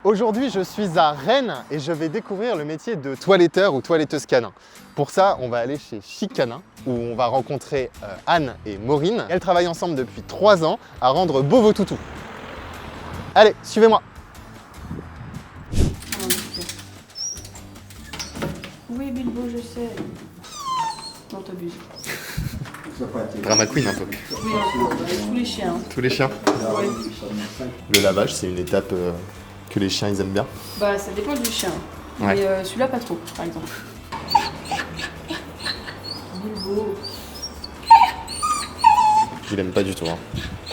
Aujourd'hui, je suis à Rennes et je vais découvrir le métier de toiletteur ou toiletteuse canin. Pour ça, on va aller chez Chic Canin où on va rencontrer Anne et Maureen. Elles travaillent ensemble depuis 3 ans à rendre beaux vos toutous. Allez, suivez-moi. Oui, Bilbo, je sais. Non, t'abuses. Drama queen un peu. Oui, tous les chiens. Tous les chiens. Oui. Le lavage, c'est une étape que les chiens ils aiment bien. Bah, ça dépend du chien. Ouais. Mais celui-là, pas trop, par exemple. Bilbo. Il aime pas du tout. Hein.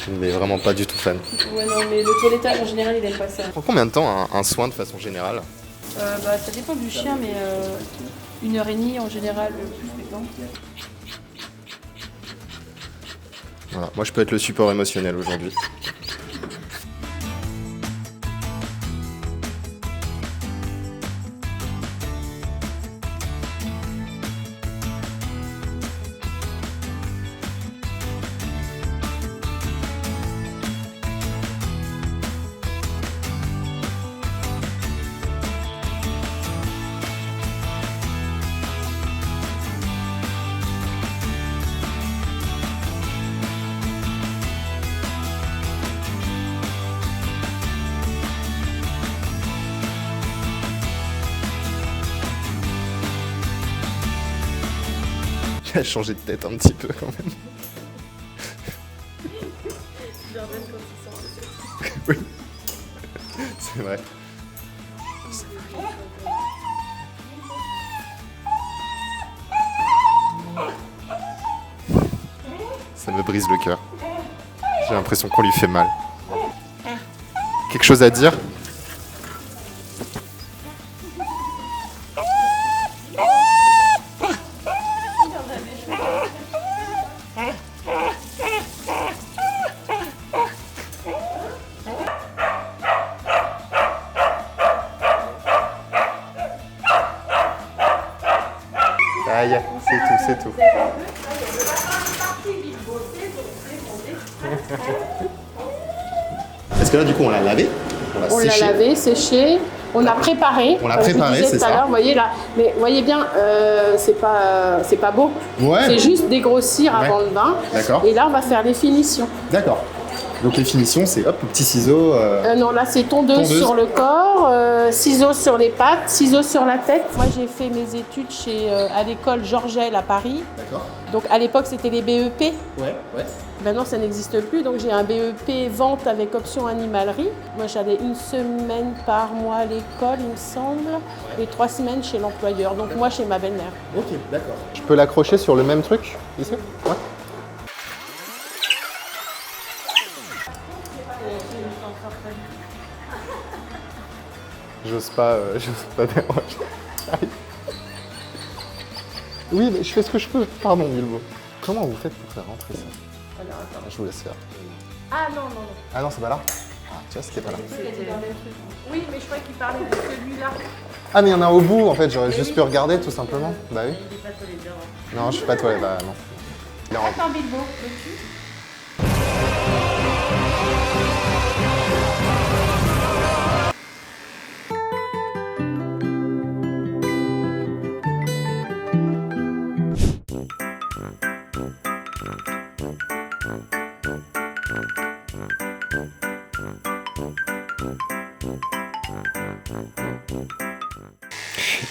Il est vraiment pas du tout fan. Ouais, non, mais le toilettage, en général, il aime pas ça. Ça prend combien de temps un soin de façon générale? Bah, ça dépend du chien, mais 1h30 en général, plus fréquent. Voilà. Moi, je peux être le support émotionnel aujourd'hui. Il a changé de tête un petit peu quand même. Oui, c'est vrai. Ça me brise le cœur. J'ai l'impression qu'on lui fait mal. Quelque chose à dire ? Aïe, c'est tout. Est-ce que là, du coup, on l'a lavé? On l'a lavé, séché, on a préparé. On l'a préparé, c'est ça. Vous voyez là, mais voyez bien, c'est pas beau. Ouais. C'est juste dégrossir Ouais. avant le bain. D'accord. Et là, on va faire les finitions. D'accord. Donc les finitions, c'est hop, petit ciseau. Non, là, c'est tondeuse sur le corps, ciseaux sur les pattes, ciseaux sur la tête. Moi, j'ai fait mes études à l'école Georgel à Paris. D'accord. Donc, à l'époque, c'était les BEP. Ouais. Maintenant, ça n'existe plus. Donc, j'ai un BEP vente avec option animalerie. Moi, j'allais 1 semaine par mois à l'école, il me semble, et 3 semaines chez l'employeur. Donc, moi, chez ma belle-mère. Ok, d'accord. Je peux l'accrocher sur le même truc, ici? Ouais. J'ose pas déranger. Aïe. Oui, mais je fais ce que je peux. Pardon, Bilbo. Comment vous faites pour faire rentrer ça? Alors, attends. Je vous laisse faire. Ah non. Ah non, c'est pas là? Ah, tu vois, c'était pas là. Oui, mais je crois qu'il parlait de celui-là. Ah, mais il y en a au bout, en fait. J'aurais juste pu regarder, tout simplement. Bah oui. Il est pas toiletteur. Non, je suis pas toilette. Bah non. Il est en- Attends, Bilbo, veux-tu?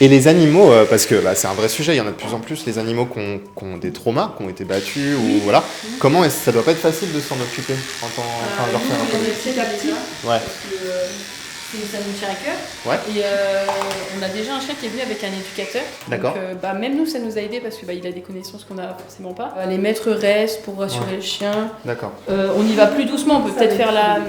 Et les animaux, parce que c'est un vrai sujet, il y en a de plus en plus, les animaux qui ont des traumas, qui ont été battus, ou voilà. Comment est-ce ça doit pas être facile de s'en occuper de leur faire un peu. Petit à petit. Ouais. Ça nous tient à cœur. Ouais. Et on a déjà un chien qui est venu avec un éducateur. D'accord. Donc, même nous, ça nous a aidé parce que il a des connaissances qu'on n'a forcément pas. Les maîtres restent pour rassurer le chien. D'accord. On y va plus doucement. On peut peut-être faire la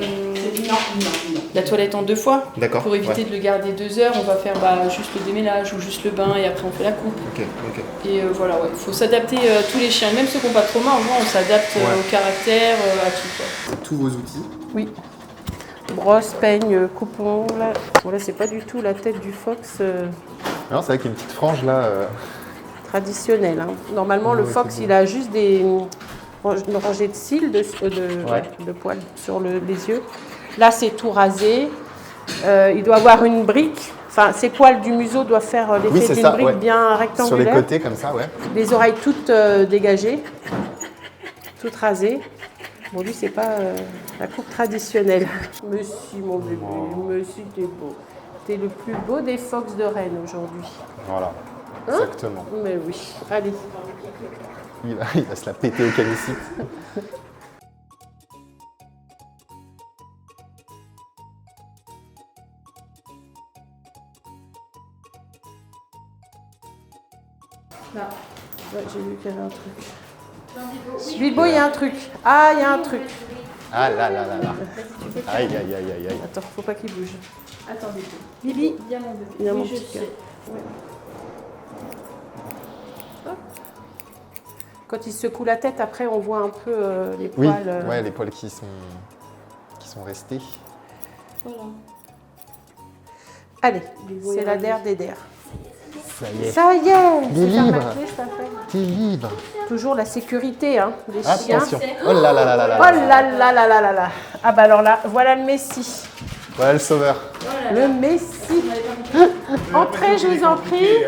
toilette en 2 fois. D'accord. Pour éviter de le garder 2 heures, on va faire juste le déménage ou juste le bain et après on fait la coupe. Ok. Et voilà, ouais. Faut s'adapter tous les chiens, même ceux qui n'ont pas de trauma, on s'adapte au caractère, à tout. Quoi. Tous vos outils. Oui. Brosse, peigne, coupe-ongles. Bon là c'est pas du tout la tête du fox Non, c'est vrai qu'il y a une petite frange là. traditionnelle. Hein. Normalement le fox il a juste une rangée de cils, de poils sur les yeux. Là c'est tout rasé. Il doit avoir une brique. Enfin, ses poils du museau doivent faire l'effet d'une brique bien rectangulaire. Sur les côtés, comme ça, ouais. Les oreilles toutes dégagées, toutes rasées. Bon, lui, c'est pas la coupe traditionnelle. Monsieur, mon bébé, monsieur, t'es beau. T'es le plus beau des fox de Rennes aujourd'hui. Voilà, exactement. Mais oui, allez. Il va se la péter au canicite. Là. Ouais, j'ai vu qu'il y avait un truc. Bilbo, il y a un truc. Ah, il y a un truc. Ah là là là là. Aïe aïe aïe aïe aïe. Attends, faut pas qu'il bouge. Attendez. Bibi, Il y a mon bébé. il y a mon Oui, je petit sais. cœur. Hop. Quand il secoue la tête, après, on voit un peu les Oui, poils. ouais, les poils qui sont restés. Voilà. Allez, c'est la der des der. Ça y est. Ça y est. Il est C'est libre. ma clé, ça fait. T'es libre. Toujours la sécurité, hein, des chiens. Attention. Oh là là là là là. Oh là là là là là là. Ah bah alors là, voilà le Messie. Voilà le sauveur. Le Messie. Entrez, je vous en prie.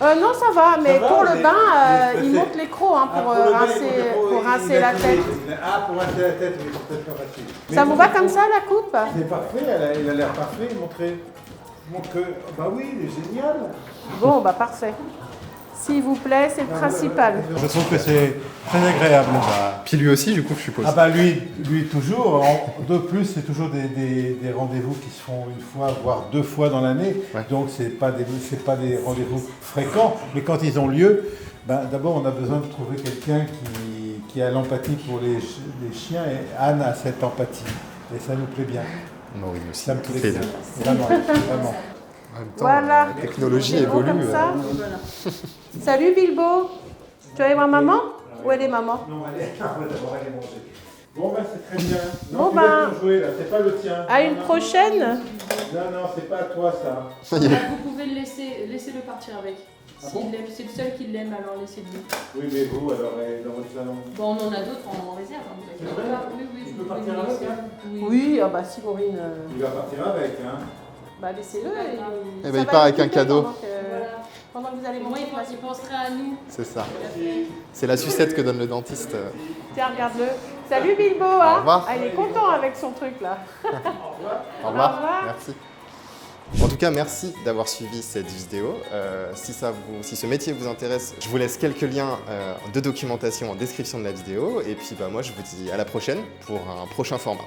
Non, ça va, mais pour le bain, il monte les crocs hein, pour rincer la tête. Ah, pour rincer la tête, oui, pour peut-être pas facile. Ça vous va comme ça, la coupe? C'est parfait, il a l'air parfait, montrez. Montre. Bah oui, il est génial. Bon, bah parfait. S'il vous plaît, c'est le principal. Je trouve que c'est très agréable. Puis lui aussi, du coup, je suppose. Ah bah lui toujours. De plus, c'est toujours des rendez-vous qui se font une fois, voire deux fois dans l'année. Ouais. Donc c'est pas des rendez-vous fréquents. Mais quand ils ont lieu, ben, d'abord on a besoin de trouver quelqu'un qui a l'empathie pour les chiens. Et Anne a cette empathie. Et ça nous plaît bien. Maureen aussi. Ça me plaît Les bien. deux. Vraiment, vraiment. En même temps, Voilà. la technologie C'est bon évolue. comme ça. Salut Bilbo. Tu vas aller voir maman? Où elle est maman? Non, allez, on va d'abord aller manger. Bon, ben c'est très bien. Bon, Non, tu ben, laisses jouer là, c'est pas le tien. À une prochaine. Non, c'est pas à toi ça. Ça y est. Vous pouvez le laissez-le partir avec. S'il l'aime, c'est le seul qui l'aime, alors laissez-le. Oui, mais vous, alors, dans votre salon. Bon, on en a d'autres en réserve. Hein, vous C'est inquiétez vrai pas. Oui, Il vous peut pouvez partir le avec, laisser. hein Oui, ah bah si Maureen. Il va partir avec, hein. Bah laissez-le. Eh ben, il part avec un cadeau. Pendant que vous allez Au moins, manger. il penserait à nous. C'est ça. C'est la sucette que donne le dentiste. Tiens, regarde-le. Salut Bilbo. Hein. Au revoir. Ah, il est content avec son truc là. Au revoir. Au revoir. Merci. En tout cas, merci d'avoir suivi cette vidéo. Si ce métier vous intéresse, je vous laisse quelques liens de documentation en description de la vidéo. Et puis moi, je vous dis à la prochaine pour un prochain format.